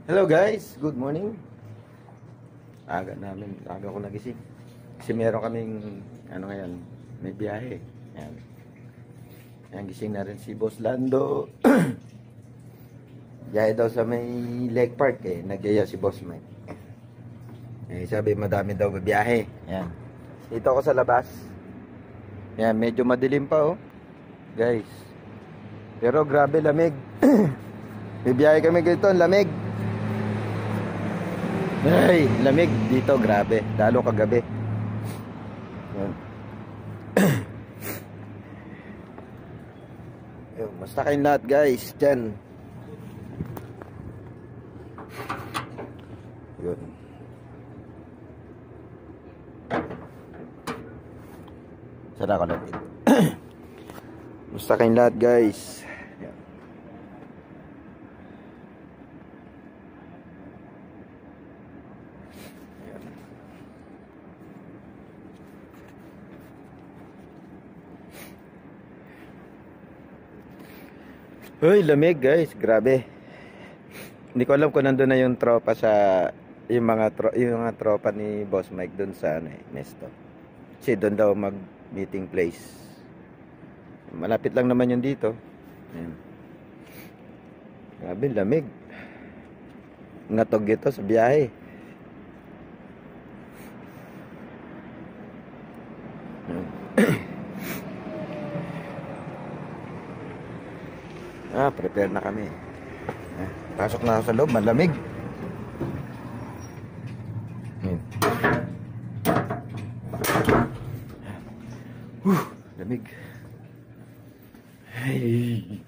Hello guys, good morning. Aga ko nagising. Kasi meron kaming ngayon, may biyahe. Ayan. Ayan, gising na rin si Boss Lando. Biyahe daw sa may Lake Park nagyaya si Boss Mike. Sabi madami daw biyahe. Ayan. Dito ako sa labas. Ayan, medyo madilim pa guys. Pero grabe lamig. May biyahe kami dito, lamig. Ay, lamig dito, grabe. Lalo kagabi. Yan. Basta kayong lahat guys, dyan. Yun. Sana ako natin. Basta kayong lahat guys. Yan. Uy, lamig guys, grabe. Hindi ko alam kung nandun na yung tropa sa yung mga tropa ni Boss Mike dun sa Nesto. Kasi doon daw mag meeting place. Malapit lang naman yun dito. Ayan. Grabe, lamig. Ngatog ito sa biyahe. Prepare na kami. Pasok na sa loob, malamig. Lamig. Hey.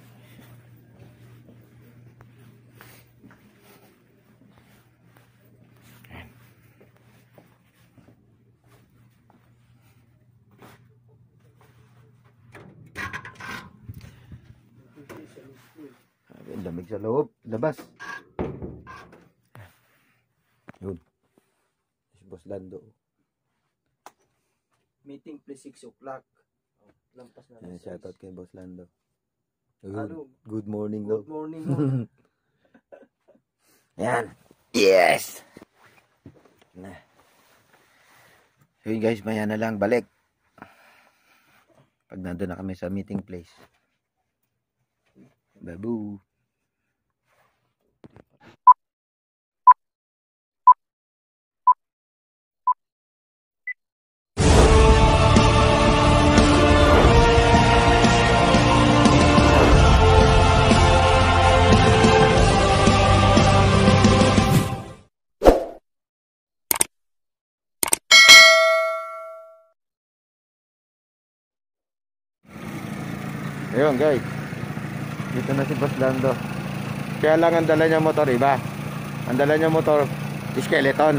Lamig sa loob, labas. Yun. Si Boss Lando. Meeting please 6 o'clock. Lampas na. Shoutout kay Boss Lando. Hello. Good morning daw. Good morning. Yan. Yes. Na. Hey guys, maya na lang balik. Pag nandun na kami sa meeting place. Babu. Ayun guys, dito na si Boss Lando. Kaya lang ang dala niya motor iba. Ang dala niya motor skeleton.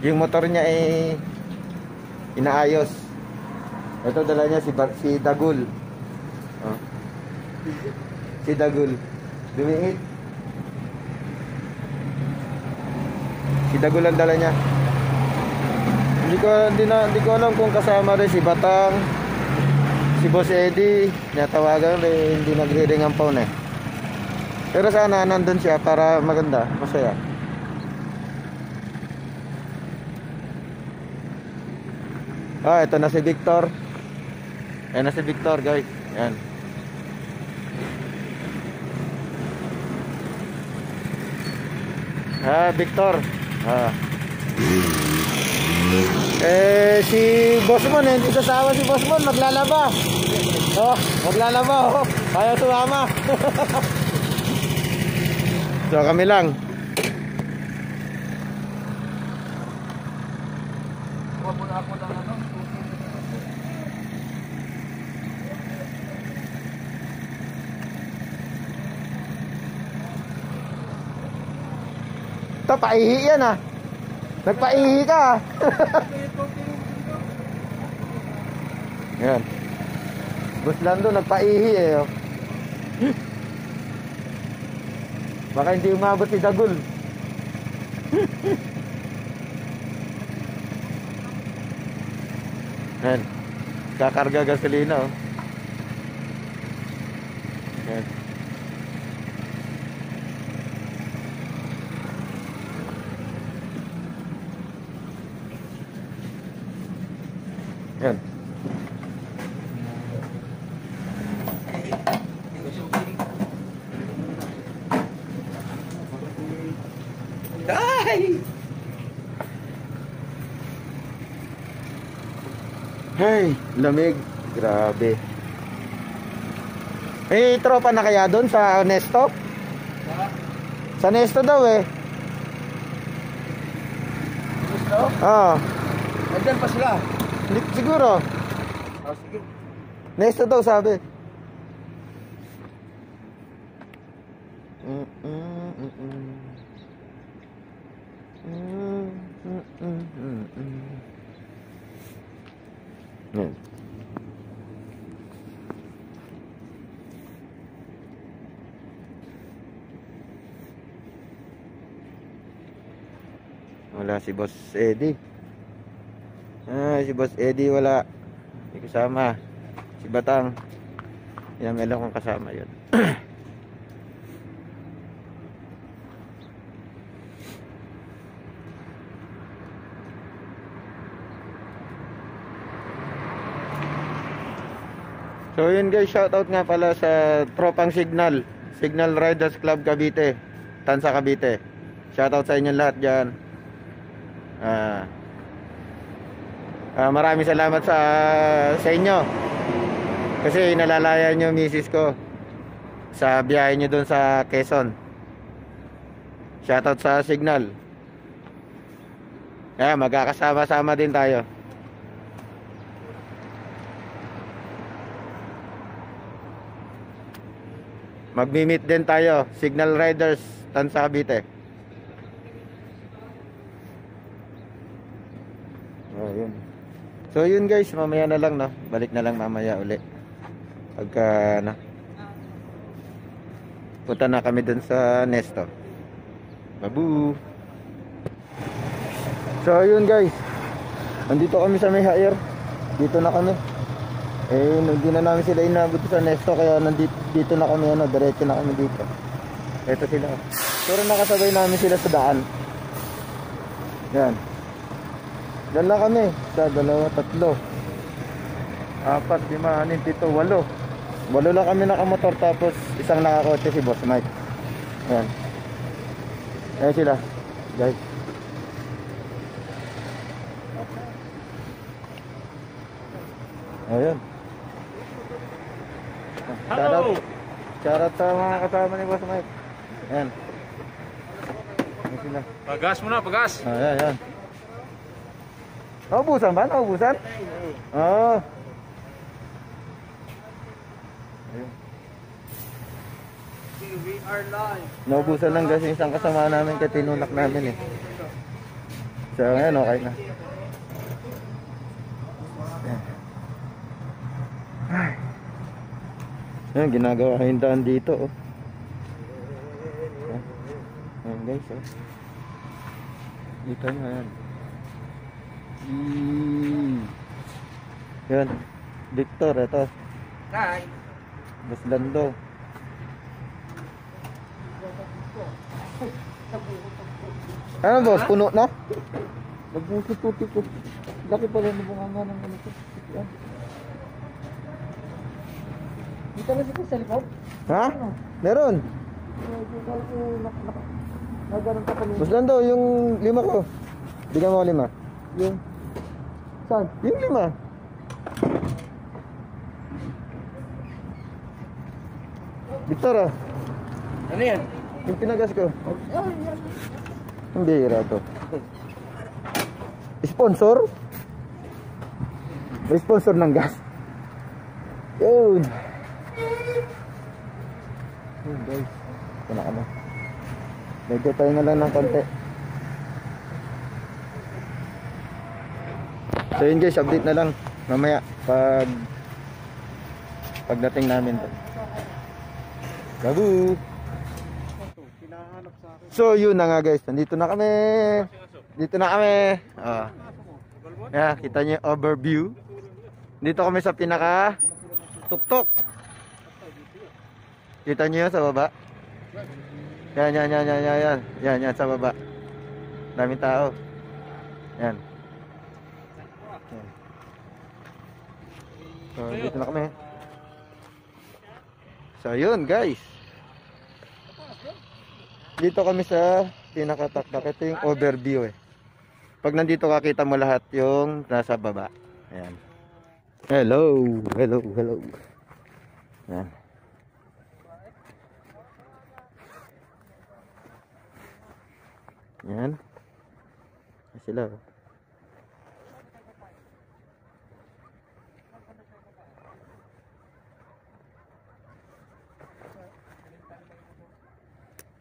Yung motor niya inaayos. Ito dala niya si Dagul. Si Dagul. Dumiit. Si Dagul ang dala niya. Hindi ko alam kung kasama rin si Batang. Si Boss Eddie, natawagan hindi nagre-ring ang phone Pero sana nandun siya para maganda, masaya. Ito na si Victor. Ayan na si Victor guys. Ayan. Victor. Si Bossman hindi sasawa si Bossman, maglalaba. Maglalaba kaya sumama. So kami lang. Ito, paihi yan Nagpaihi ka Yan. Boss Lando nagpaihi Baka hindi umabot si Dagul. Yan. Kakarga gasolina Yan. Yan. Ay! Hey, lamig. Grabe. May tropa na kaya doon sa Nesto? Sa Nesto daw eh. Gusto? Oo. Nandyan pa sila. Hindi siguro. Oh, sige. Nesto daw sabi. Yan. Wala si Boss Eddie. Si Boss Eddie wala. Hindi kasama. Si Batang. Yan, meron kong kasama yun. So yun guys, shoutout nga pala sa tropang Signal Riders Club Cavite, Tansa Cavite. Shoutout sa inyo lahat dyan. Maraming salamat sa inyo kasi nalalaya nyo misis ko sa biyahe nyo dun sa Quezon. Shoutout sa Signal. Magkakasama-sama din tayo. Magmi-meet din tayo, Signal Riders Tansa Cavite. Yun. So yun guys, mamaya na lang no. Balik na lang mamaya uli. Pagka punta na kami dun sa Nesto. Babu. So yun guys, nandito kami sa may hire. Dito na kami. Hindi na namin sila inabot sa Nesto, kaya dito na kami, diretso na kami dito. Ito sila. Pero nakasabay namin sila sa daan. Yan. Diyan lang kami. Sa 2, 3, 4, 5, 6, 7, 8. 8 lang kami nakamotor, tapos isang nakakotse si Boss Mike. Yan. Ayan sila guys. Ayan. Hello! Shoutout sa mga kasama ni Boss Mike. Ayan. Ayan sila. Pagas mo na, pagas! Ayan, ayan. Naubusan ba? Naubusan? Oo. Ayun. We are live. Naubusan lang kasi isang kasama namin kaya tinulak namin eh. So ngayon okay na. Ay. Yan, ginagawa kayong daan dito oh. Ayan guys oh. Dito nyo ayan. Yan, Victor, ito. Hi! Boss Lando. Ano boss, puno na? Nagbusututi ko. Laki pala na bunganga ng ano ko. Dito na siya sa likod? Ha? Meron. Boss Lando, yung 5 ko. Bigyan mo 5. Yung saan? Yung 5. Victor ah. Ano yan? Yung pinagas ko. Ang bihira to. Sponsor? May sponsor ng gas. Yun. Yun guys. Ito na kami. Medyo tayo na lang ng konti. So yun guys, update na lang mamaya pagdating namin to. Babu. So yun na nga guys, nandito na kami. Dito na kami. Kita niyo yung overview. Dito kami sa pinaka tuktok. Kita niyo sa baba. Yan sa baba. Daming tao. Yan. So, dito na kami. So, yun guys. Dito kami sa pinakatakdak. Ito yung overview eh. Pag nandito kakita mo lahat yung nasa baba. Ayan. Hello. Hello. Hello. Ayan. Ayan. Ayan sila.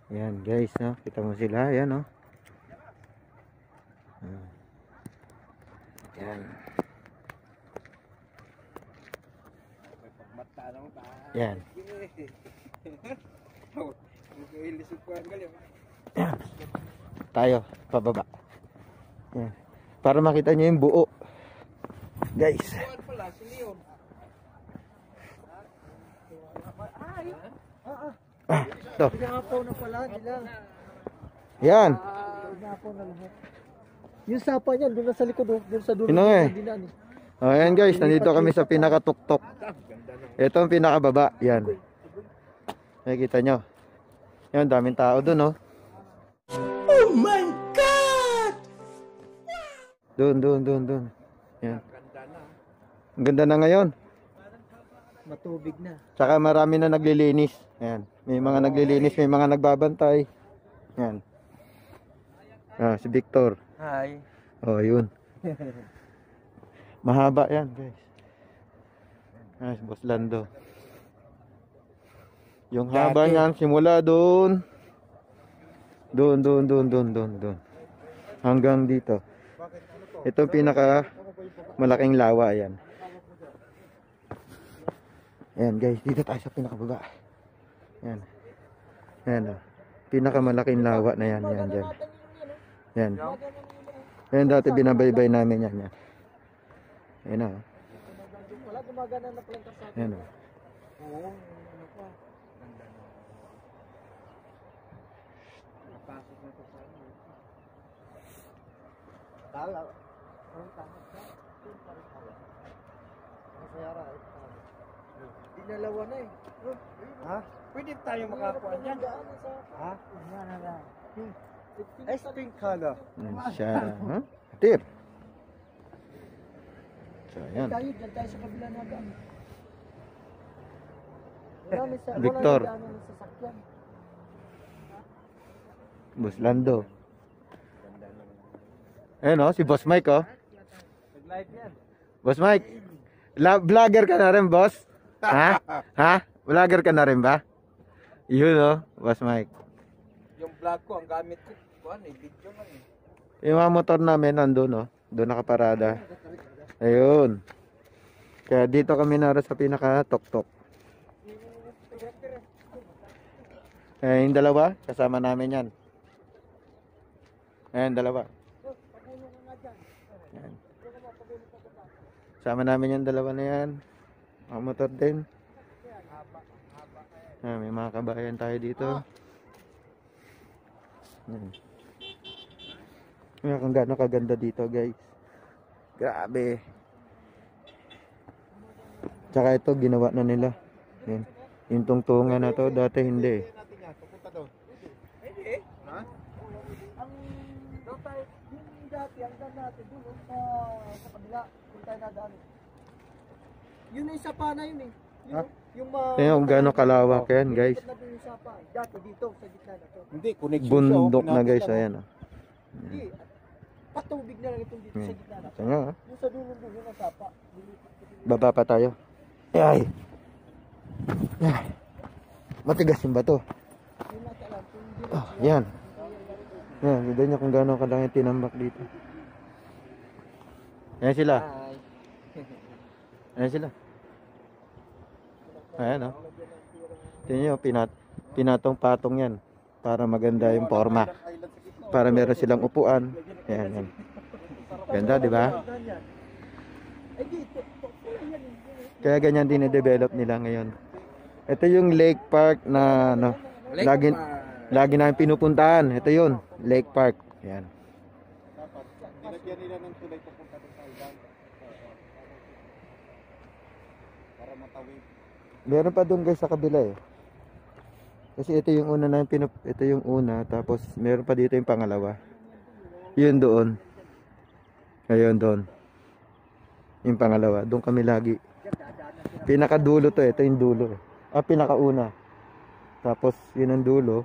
Ayan guys, no? Kita mo sila, ayan, no? Ayan. Ayan. Ayan. Tayo, pababa. Ayan. Para makita nyo yung buo. Guys. Ito. Yan. Yung sapa niyan, doon sa likod, doon sa dulo. Oh, ayan guys, nandito kami sa pinakatuktok. Ito ang pinakababa. Yan. Nakikita nyo. Yan, daming tao doon, oh. Oh my God! Doon. Yan. Ang ganda na ngayon. Matubig na. Tsaka marami na naglilinis. Ayan. May mga naglilinis, may mga nagbabantay. Ayan. Ah, si Victor. Hi. Oh, yun. Mahaba yan, guys. Ah, si Boss Lando. Yung haba niyan, simula doon. Doon. Hanggang dito. Ito pinaka malaking lawa, yan. Ayan guys, dito tayo sa pinakababa. Ayan. Ayan, oh. Pinakamalaking lawa na yan, yan. Yan. Ayan dati binabaybay namin yan. Ayan, oh. Ayan, oh. Dinalawa na eh. Ha? Pwede tayo makakuha dyan. Ha? Ice pink color. Ayan siya. Ha? Tip. So, ayan. Dyan tayo sa kabila na daan. Victor. Boss Lando. Ayan, oh, si Boss Mike, oh. Nag-live yan. Boss Mike. Vlogger ka na rin, boss? Ha? Ha? Vlogger ka na rin ba? Yun, oh, Boss Mike. Yung vlog ko, ang gamit ko, video lang eh. Yung mga motor namin nandun, oh. Doon nakaparada. Ayun. Kaya dito kami naroon sa pinaka-tok-tok. Eh, yung dalawa, kasama namin yan. Ayan, dalawa. Ayan. Kasama namin yung dalawa na yan. Mga motor din. Ayan, may mga kabayan tayo dito. Ayan. Ayan, kung gaano kaganda dito, guys. Grabe. Tsaka ito, ginawa na nila. Ayan. Yung tungtungan na to, dati hindi. Yun yung sapa na yun eh. Yung gano'ng kalawak yan, guys. Dati dito sa gitna na to. Hindi, connection Bundok na, guys. Ayan, oh. Hindi. Patubig na lang itong dito sa gitna na to. Ito nga, oh. Yung sa dulo yung sapa. Baba pa tayo. Ay. Ay. Matigas yung bato. Oh, yan. Yan, kita nyo kung gano'ng kalaki tinambak dito. Ayan sila. Ayan sila. Ayan, oh. Tingnan nyo, pinatong-patong yan. Para maganda yung forma. Para meron silang upuan. Ayan, yan. Ganda, di ba? Kaya ganyan din i-develop nila ngayon. Ito yung Lake Park na ano, lagi namin pinupuntahan. Ito yun, Lake Park. Ayan. Nilagyan nila ng tulay papunta doon sa ulan. nakatawid. Meron pa doon guys sa kabila eh. Kasi ito yung una na ito yung una, tapos meron pa dito yung pangalawa. Yun doon. Ayun doon. Yung pangalawa, doon kami lagi. Pinakadulo to, ito yung dulo. Pinakauna. Tapos yun ang dulo.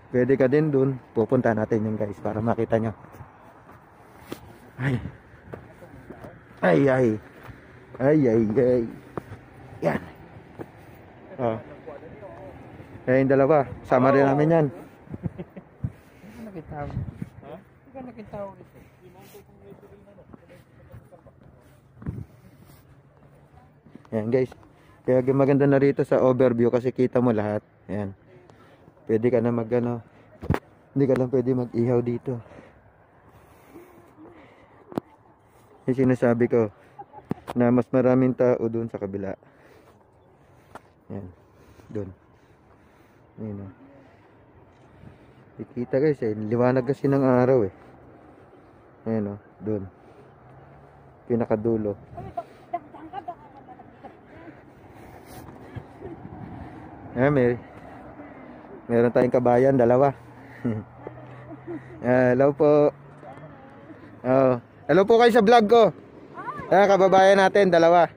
Pwede ka din doon. Pupunta natin yun guys para makita nyo. Ay. Ay ay. Ay ay ay. Yan. Oh. Yung dalawa, sama rin namin yan. Nakita mo. Ha? Ikaw nakita mo ito. Yan guys. Kaya maganda na rito sa overview kasi kita mo lahat. Yan. Pwede ka na hindi ka lang pwede mag-ihaw dito. Yung sinasabi ko na mas maraming tao doon sa kabila. Yan. Doon. Ayun o. Ikita guys eh. Liwanag kasi ng araw eh. Ayun o. Doon. Pinakadulo. Ayan, meron tayong kabayan, dalawa. Hello po. Oh. Hello po kayo sa vlog ko. Kababayan natin, dalawa.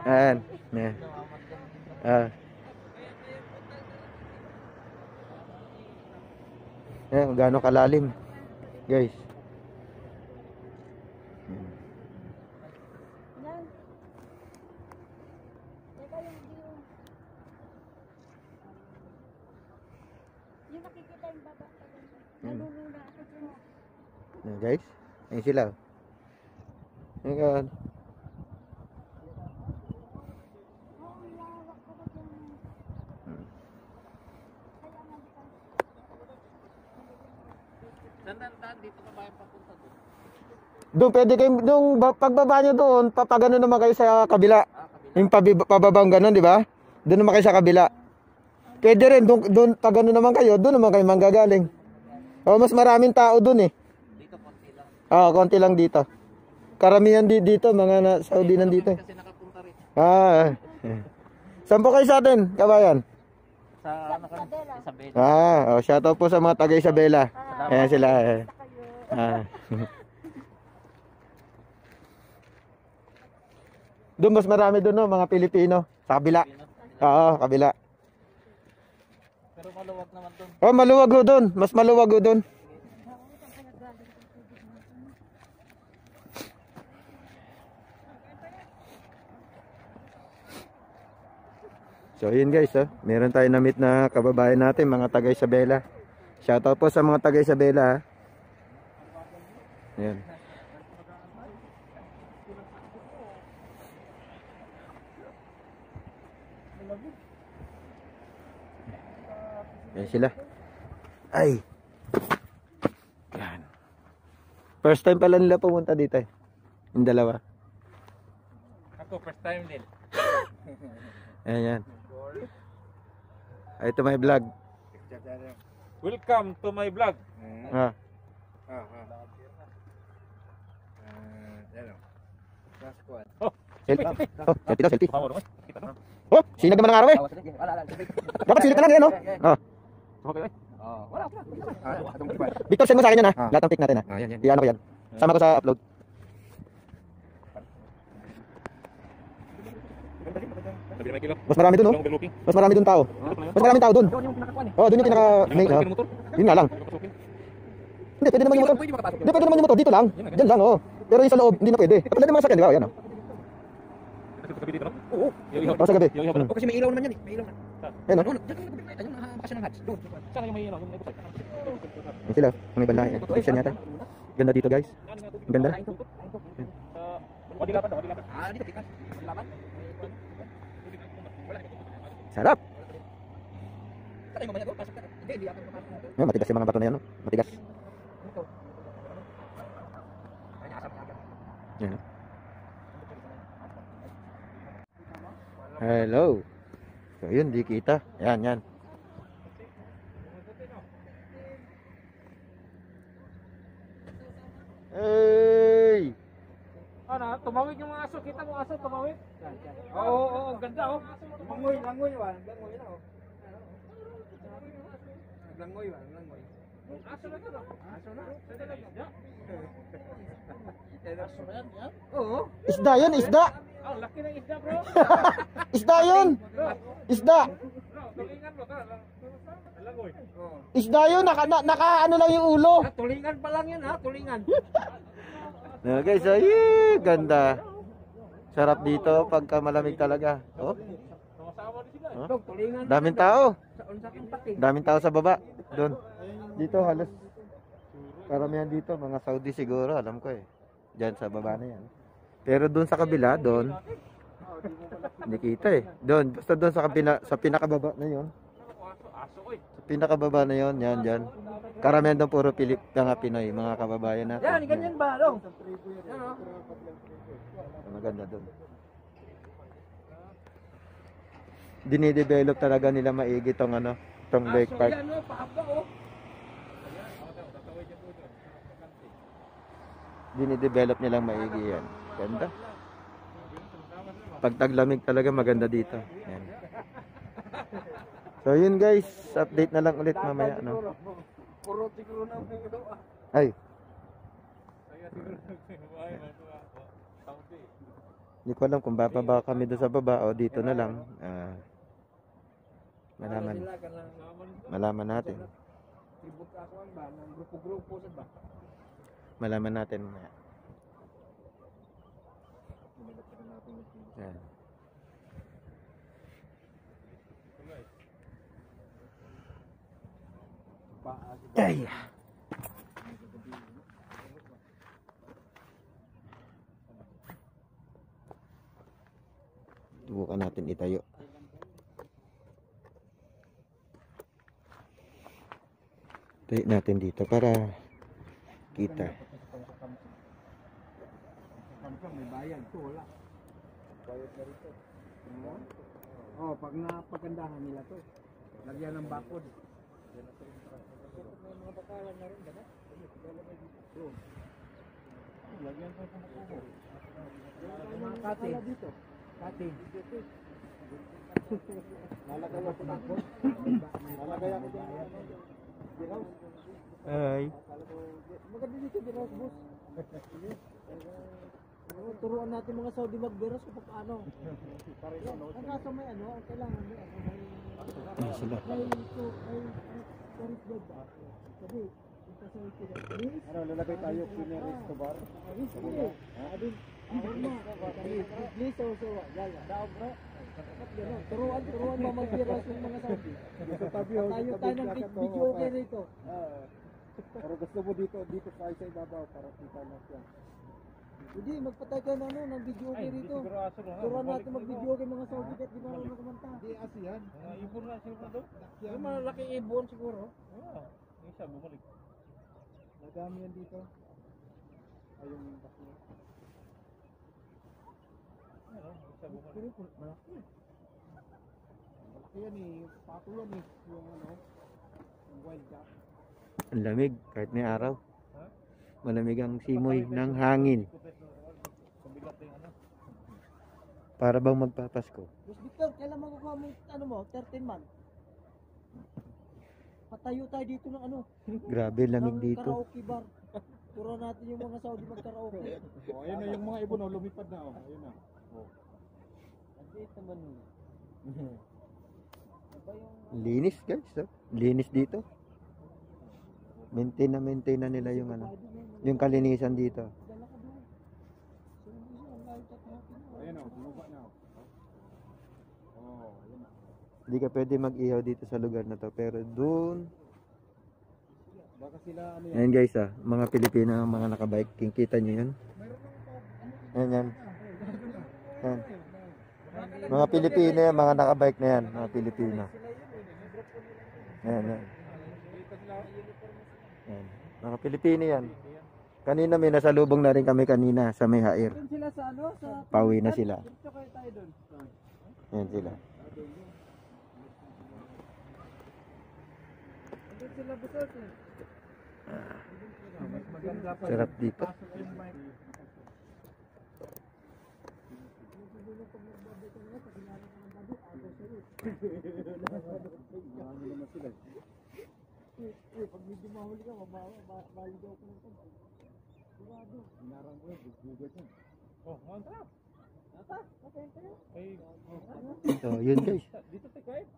Ayan. Ayan, gaano kalalim. Guys. Guys, ayun sila. Ayan. Dito pa ba yung papunta doon? Doon, pwede kayo, pagbaba nyo doon, papagano naman kayo sa kabila. Yung pababang ganun, di ba? Doon naman kayo sa kabila. Pwede rin, doon pagano naman kayo, doon naman kayo manggagaling. Mas maraming tao doon eh. Dito konti lang. Konti lang dito. Karamihan dito, mga Saudi nandito. Kasi nakapunta rin. Saan po kayo sa atin, kabayan? Sa Isabela. Shoutout po sa mga taga Isabela. Ayan sila. Doon mas marami doon no, mga Pilipino. Sa kabila. Kabila. Pero maluwag naman doon. Maluwag ho doon. Mas maluwag ho doon. So yun guys, meron tayo na-meet na kababayan natin, mga taga Isabela. Shoutout po sa mga taga Isabela. Ayan. Ayan sila. Ay. Yan. First time pala nila pumunta dito eh. Yung dalawa. Ako first time din. Ayan. Ito my vlog. Welcome to my vlog. Selfie. Sinag naman ang araw eh. Dapat silip ka lang yan, no? Victor, send mo sa akin yan, ha? Lahat ng pic natin, ha? Iyan ko yan. Sama ko sa upload. Mas marami dun, no? Mas marami dun tao. Mas maraming tao dun. Dun yung pinaka... Yun nga lang. Hindi, pwede naman yung motor. Hindi, pwede naman yung motor. Dito lang. Diyan lang, pero yung sa loob, hindi na pwede. Pwede naman sa sakyan, di ba? Yan, Oo. Sa gabi. Kasi may ilaw naman yan eh. May ilaw na. Yan, Ayun, nakakasya ng hats. Doon. Saan yung may ilaw? Yung may kusay. Yan sila, mga ibang lahi. Christian yata. Ganda dito guys. Ang ganda. Wadilapan daw, wadilapan. Dito, tikas. Wadilapan. Sarap. Saan yung mamaya doon? Pasok ka. Hindi ako mapasok. Matigas yung mga bato na yan, no? Matigas. Yan, no? Hello. So yun, di kita. Yan, yan. Hey! na, tumawid yung mga aso. Kita mo aso, tumawid? Oo, ang ganda oh. Langoy, langoy ba? Langoy na oh. Langoy ba? Langoy. Aso na ito no? Aso na? Aso na yan? Oo. Isda yun, isda. Ang laki ng isda bro. Isda yun. Isda. Tulingan mo ka. Langoy. Isda yun, naka ano lang yung ulo. Tulingan pa lang yun ha, tulingan. No, guys, ay, ganda. Sarap dito pagka malamig talaga. Oh. Oh. Daming tao. Daming tao sa baba. Doon. Dito halos karamihan dito mga Saudi siguro, alam ko eh. Diyan sa baba na yan. Pero doon sa kabila, doon hindi kita eh. Doon, basta doon sa pinakababa na 'yon. Sa pinakababa na 'yon, yan diyan. Karamihan doon puro mga Pinoy, mga kababayan natin. Yan, ganyan ba, Dong? Yan oh. Maganda doon. Dinidevelop talaga nila maigi tong ano, tong lake park. Yan oh, pahaba oh. Dinidevelop nilang maigi yan. Ganda. Pag taglamig talaga maganda dito. Yan. So yun guys, update na lang ulit mamaya no. Puro siguro na Ay. Hindi ko alam kung bababa kami doon sa baba o dito na lang. Malaman natin. Malaman natin mamaya. Yan. Ay. Subukan natin itayo. Tayo natin dito para kita. May bayad to, wala. Bayad na rito. Oh, pag napagandahan nila to, lagyan ng bakod. May mga bakalan na rin, gano'n? Lagyan ko sa makuho. Mga katin dito. Katin. Lalagay ako ng bakod. Lalagay ako dyan. Ay. Maganda dito, Biros, boss. Turuan natin mga Saudi mag-Biros kung paano. Ang kaso may ano, kailangan may ano, Ay, sila. Sabi, ano, lalagay tayo Queen Escobar? Please, so, daw bro. Turuan mo mag-Biros yung mga Saudi. Tayo ng video okay rito. Pero gusto mo dito tayo sa ibabaw para kita na siya. Hindi, magpatay ka na ng video okay rito. Turuan natin mag-video okay mga Saudi kahit di ba naman kumanta. Hindi, ASEAN. Ibon na sila doon. Yung malaking ibon siguro. Oo, isa bumalik. Madami yan dito. Ay, yung bakyo. Isa bumalik. Malaki. Malaki yan eh. Pato yan eh. Yung ano, yung wild duck. Ang lamig kahit may araw. Malamig ang simoy ng hangin. Para bang magpapasko. Boss Victor, kailan makukuha mo ano mo, 13 man? Patayo tayo dito ng ano? Grabe lamig dito. Karaoke bar. Turuan natin yung mga Saudi mag-karaoke. Oh, ayun na yung mga ibon oh, lumipad na oh. Ayun na. Oh. Andito naman. Linis guys, oh. Linis dito. Maintain na nila yung ano, yung kalinisan dito. Ayun oh, bumaba na oh. Oh, ayun na. Hindi ka pwede mag-ihaw dito sa lugar na to, pero doon. Baka sila ano yan. Ayan guys mga Pilipino, mga nakabike, kita nyo yun? Ayan yan. Ayan. Mga Pilipino yan, mga nakabike na yan, mga Pilipino. Ayan, ayan. Ayan. Mga Pilipino yan. Kanina may nasalubong na rin kami kanina sa may hair. Sila sa ano? Sa Pauwi na sila. dito kayo tayo doon. Ayan sila. Dito sila busos eh. Sarap dito. Pag medyo mahuli ka, maligaw ko ng konti. Sigurado. Hinarang ko yun, bugbugat yun. Oh, mantra. Nata, okay, tayo. So, yun guys. Dito tayo kain.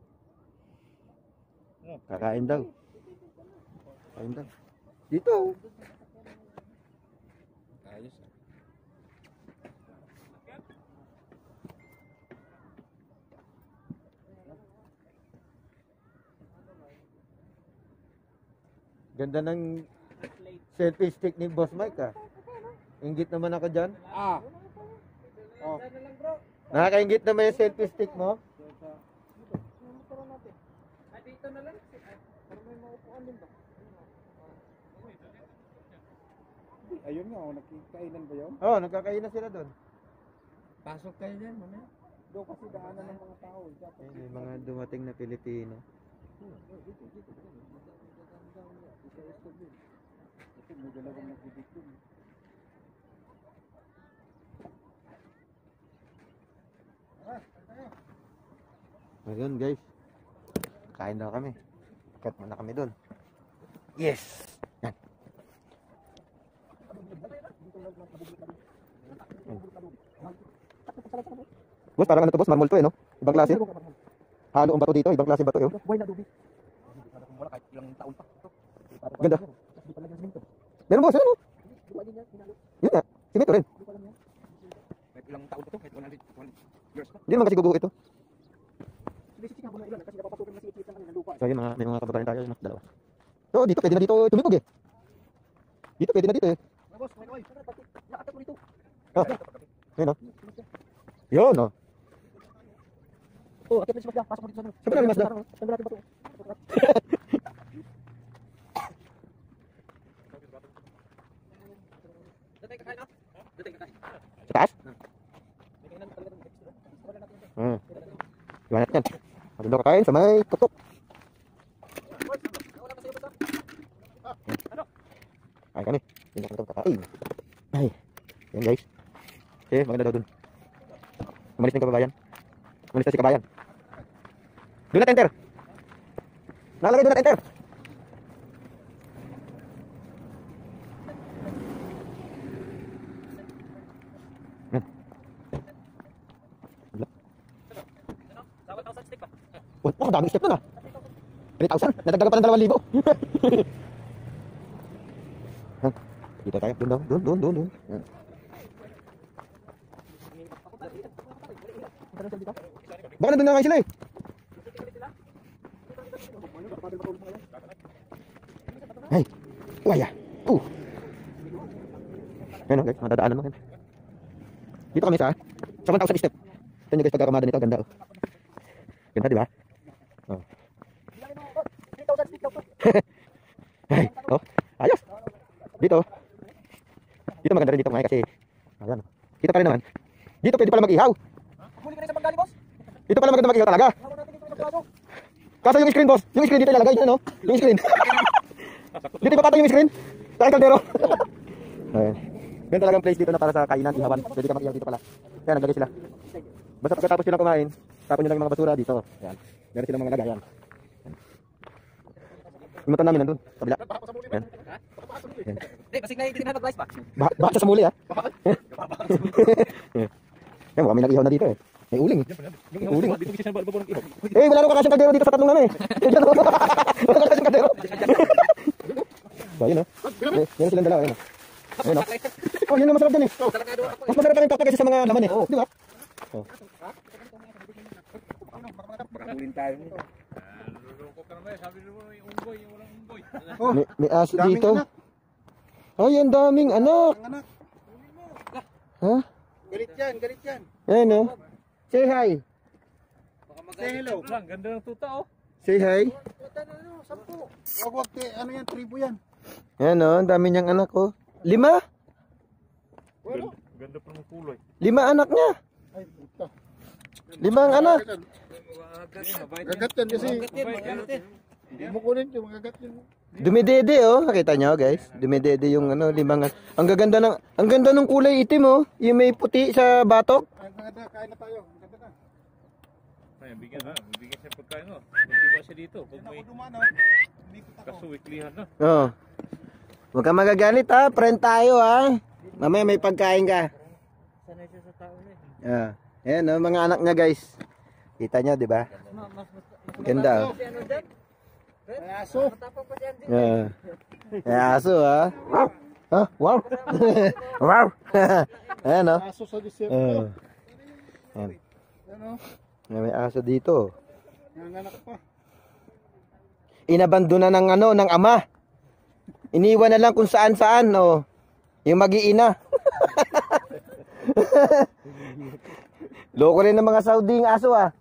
Kakain daw. Kakain daw. Dito. Ayos. Ganda ng selfie stick ni Boss Mike ah. Inggit naman ako dyan. Ah. Oh. Nakakaingit naman yung selfie stick mo. Dito na lang. Para may maupuan din ba? Ayun nga, nakikainan ba yun? Oo, nagkakainan sila doon. Pasok kayo dyan, mamaya. Doon kasi daanan ng mga tao. May mga dumating na Pilipino. Ito, may dalawang nagdidiktin. Ayun guys. Kain daw kami. Cut muna kami doon. Yes! Yan. Boss, parang ano to boss? Marmol to eh no? Ibang klase. Halo ang bato dito. Ibang klase bato eh. Buhay na dubi. Wala kahit ilang taon pa. Ganda. Meron boss, ano? Yun nga. Simento rin. Kahit ilang taon pa to, kahit 100 years pa. Hindi naman kasi guguhit ito. So yun may mga kababayan tayo yun. Dalawa. So dito pwede na dito tumipog eh. Dito pwede na dito eh. Boss, may nakatap mo dito. Oh. Ayun oh. Yun oh. Oh, akit mo si Masda. Pasok mo dito sa ano. Saan ba Masda? Saan ba natin ba ito? Sa taas? Iwan natin yan. Maganda kakain sa may tuktok. Ay kami. Hindi na kami kakain. Ay. Yan guys. Okay, maganda daw dun. Umalis na yung kababayan. Umalis na si kabayan. Do not enter. Nalagay do not enter. Oh, daming step na. 3,000. Nadagdagan pa ng 2,000. Dito tayo. Doon. Yan. Baka nandun na kayo sila eh. Ay. Waya. Ayan o guys. Madadaanan mo. Dito kami sa 1,000 step. Ito nyo guys pagkakamada nito. Ganda o. Ganda diba? Oh. Ay, oh, ayos. Dito maganda rin dito kumain kasi ayan. Kita pa rin naman. Dito pwede pala mag-ihaw. Huli ka rin sa panggali, boss. Dito pala maganda mag-ihaw talaga. Kaso yung screen boss, yung screen dito ilalagay, ano? Yung screen. Dito ipapatay yung screen. Sa kaldero. Ayun. Ganun talagang place dito na para sa kainan, ihawan. Pwede ka mag-ihaw dito pala. Kaya naglagay sila. Basta pagkatapos silang kumain, tapon nyo lang yung mga basura dito. Ayan. Meron silang mga lagayan. Yung mata namin nandun, kabila. Ayan. Ayan. Basig na yung tinatag-rice ba? Baka sa muli ah. Ayan, mukhang may nag-ihaw na dito eh. May uling. May uling. Eh, wala nang kakasyang kaldero dito sa tatlong namin eh. Wala kakasyang kaldero. So, yun oh. Yan silang dalawa. Ayun oh. Oh, yun ang masarap dyan eh. Mas masarap ka rin tapos kasi sa mga laman eh. Di ba? Oh. Makabulin tayo. May aso dito. Ay, ang daming anak. Ha? Galit yan. Ayan oh. Say hi. Say hello. Ganda ng tuta oh. Say hi. Wag, ano yan, tribo yan. Ayan oh, ang dami niyang anak oh. 5? Ganda pa ng kulay. 5 anak niya. Ay, puta. 5 ang anak. Gagat yan kasi. Hindi mo kunin yung magagat yan. Dumidede oh, nakita nyo guys. Dumidede yung ano, 5 ang ganda ng kulay itim oh. Yung may puti sa batok. Ay, maganda, kain na tayo. Maganda na. Ay, bigyan siya pagkain mo. Magdiba siya dito. Pag may kaso weeklyhan na. Oo. Huwag ka magagalit ha. Friend tayo ha. Mamaya may pagkain ka. Sanay siya sa tao na Ah. Ayan oh, mga anak niya guys. Kita niyo, di ba? Ganda oh. May aso. May aso ha. Ha? Wow. Wow. Ayan oh. Aso sa December. Ayan. Ano? May aso dito. Nanganak pa. Inabandona ng ano, ng ama. Iniwan na lang kung saan-saan oh. Yung mag-iina. Loko rin ng mga Saudi yung aso ah.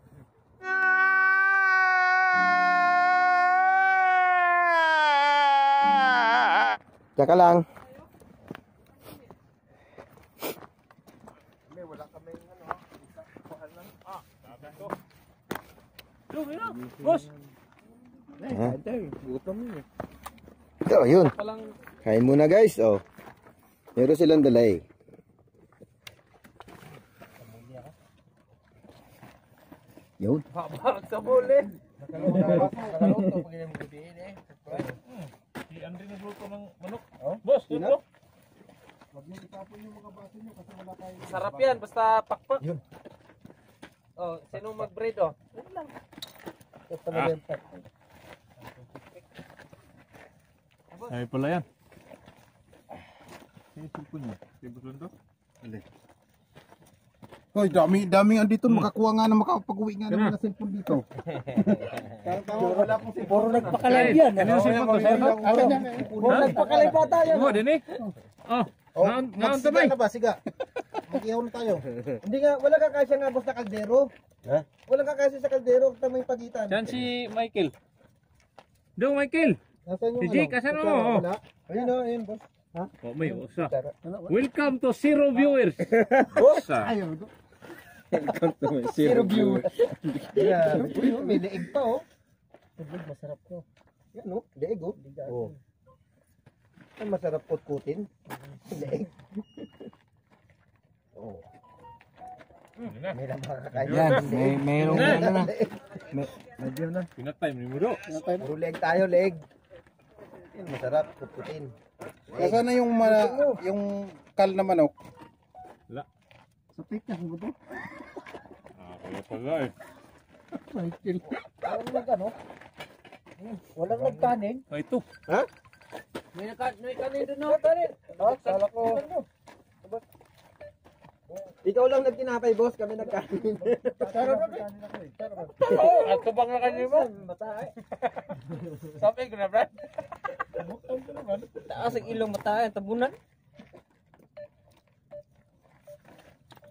Tsaka lang. Boss! Ito, yun. Kain muna guys, oh. Meron silang dala eh. Yun. Sa bole! Si Andre nagluto ng manok. Boss, ito. Sarap yan, basta pakpak. Yun. Oh, sino mag-bread oh? Yun lang. Ay pala yan. Yung cellphone niya. Tibos lang to? Hoy, daming andito makakuha nga na makapag-uwi nga ng mga cellphone dito. Puro nagpakalive yan. Ano yung cellphone to? Cellphone? Puro nagpakalive pa tayo. Oo, din eh. Oh, naon to ba? Magsiga na ba? Siga. Mag-ihaw na tayo. Hindi nga, wala ka kasya nga boss na kaldero. Ha? Wala ka kasya sa kaldero, kita may pagitan. Diyan si Michael. Dong Michael. Nasaan yung Si Jake, asan mo? Ayun o, ayun boss. Oh, may usa. Welcome to Zero Viewers. Usa. Zero view. May leeg pa oh. Masarap to. Yan o, leeg o. Oh. Ang masarap kutkutin. Leeg. Oh. May lang makakain. Yan, mayroong ano na. Medyo na. Pinatime ni Mudo. Puro leeg tayo, leeg. Yan, masarap kutkutin. Nasaan na yung yung kal na manok? Wala. Sa pikas mo to? Kaya pala eh. Michael. Walang nag-ano? Walang nagkanin? Ay, ito. Ha? May kanin doon na kanin. Oh, sala ko. Ikaw lang nagtinapay, boss. Kami nagkanin. At bang na kanin mo? Matay. Sabi ko na, Brad. Taas ang ilong matay, tabunan.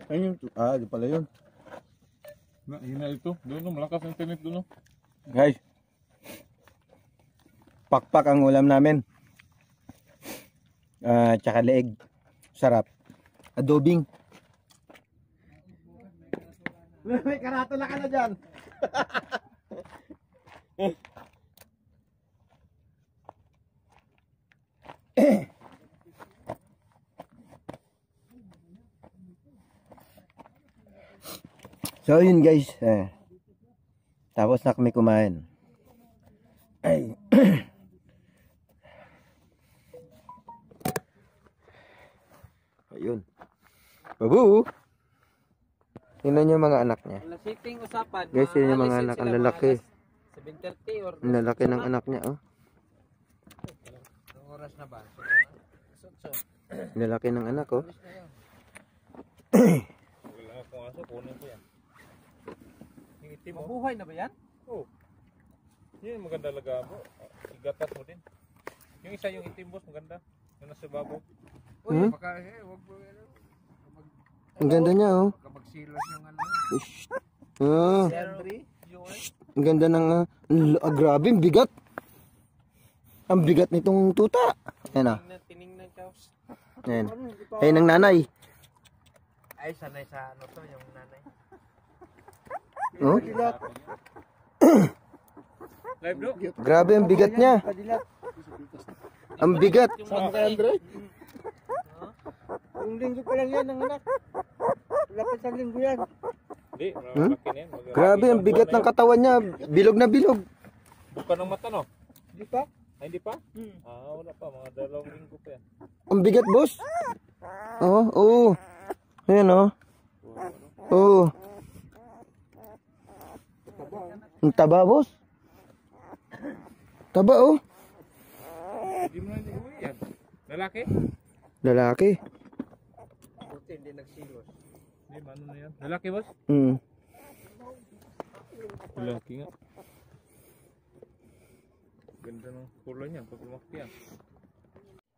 Ayun, di pala yun. Hina ito. Doon, malakas ang internet doon. Guys, pakpak ang ulam namin. Tsaka leeg. Sarap. Adobing. May karatula ka na dyan. So yun guys, tapos na kami kumain. Ay. Ayun. Babu. Tingnan niyo mga anak niya. Wala sitting usapan. Guys, yun yung mga anak, ang lalaki. 7:30 or Ang lalaki ng anak niya, oh. anong oras na ba? Ang lalaki ng anak, oh. Wala akong aso, kunin ko yan. Yung itim mo. Mabuhay na ba yan? Oo. Yan, maganda laga mo. Igatas mo din. Yung isa, yung itim boss, maganda. Yung nasa babo. Hmm? Baka wag mo Ang ganda niya, oh. kapag silos yung ano. Shh. Ah, ang ganda ng, grabe, ang bigat. Ang bigat nitong tuta. Ayan, ah. Tiningnan ka. Ayan. Ay, ng nanay. Ay, sanay sa ano to, yung nanay. Oh? Live do? Grabe, ang bigat niya. Ang bigat. Saan ka, Andre? Yung linggo pa lang yan, ang anak. Lapit sa linggo yan. Hindi, Hmm? malaki na yan. Grabe, ang bigat ng katawan niya. Bilog na bilog. Buka ng mata, no? Di pa? Ay, hindi pa? Wala pa. Mga 2 linggo pa yan. Ang bigat, boss. Oo, oo. Ayan, oh. Oo. Ang taba, boss. Taba, oh. Hindi mo na iuwi yan. Lalaki? Lalaki. Buti, hindi nagsilos. Hindi, ano na yan? Lalaki, boss? Hmm. Lalaki nga. Ganda ng kulay niya pag lumaki yan.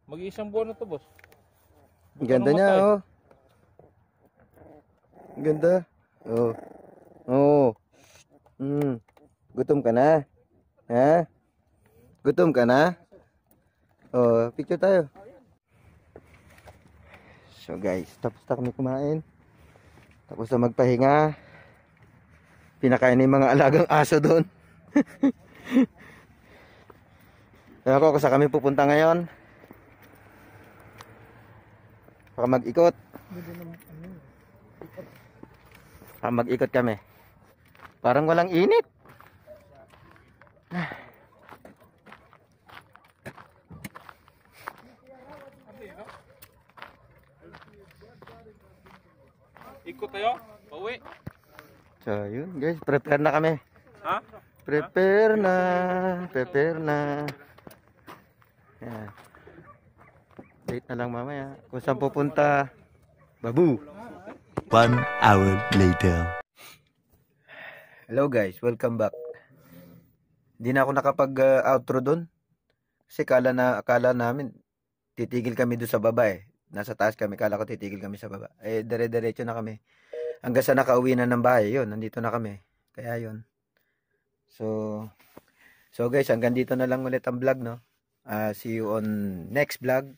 Mag-iisang buwan na to, boss. Ang ganda niya, oh. Ang ganda. Oh. Oh. Gutom ka na? Ha? Gutom ka na? Oh, picture tayo. So guys, tapos na kami kumain. Tapos na magpahinga. Pinakain yung mga alagang aso doon. Ewan ko kung saan kami pupunta ngayon. Baka mag-ikot. Baka mag-ikot kami. Parang walang init. Ikot tayo? Pauwi? So yun guys, prepare na kami. Ha? Prepare na. Prepare na. Yan. Wait na lang mamaya. Kung saan pupunta, babu. 1 hour later. Hello guys, welcome back. Hindi na ako nakapag-outro doon. Kasi akala namin titigil kami doon sa baba eh. Nasa taas kami, kala ko titigil kami sa baba. Eh, dire-diretso na kami. Hanggang sa nakauwi na ng bahay, yun, nandito na kami. Kaya yun. So guys, hanggang dito na lang ulit ang vlog, no? See you on next vlog.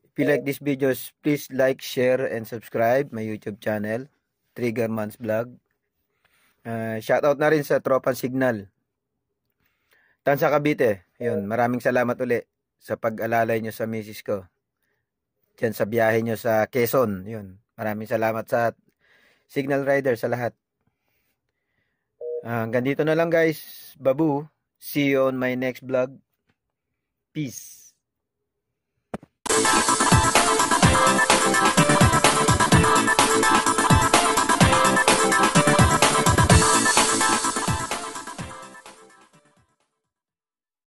If you like this videos, please like, share, and subscribe my YouTube channel, Triggerman's Vlog. Shoutout na rin sa Tropang Signal. Tansa Cavite. Yun, maraming salamat uli sa pag-alalay nyo sa misis ko. Diyan sa biyahe nyo sa Quezon. Yun, maraming salamat sa Signal Rider sa lahat. Hanggang dito na lang guys. Babu. See you on my next vlog. Peace.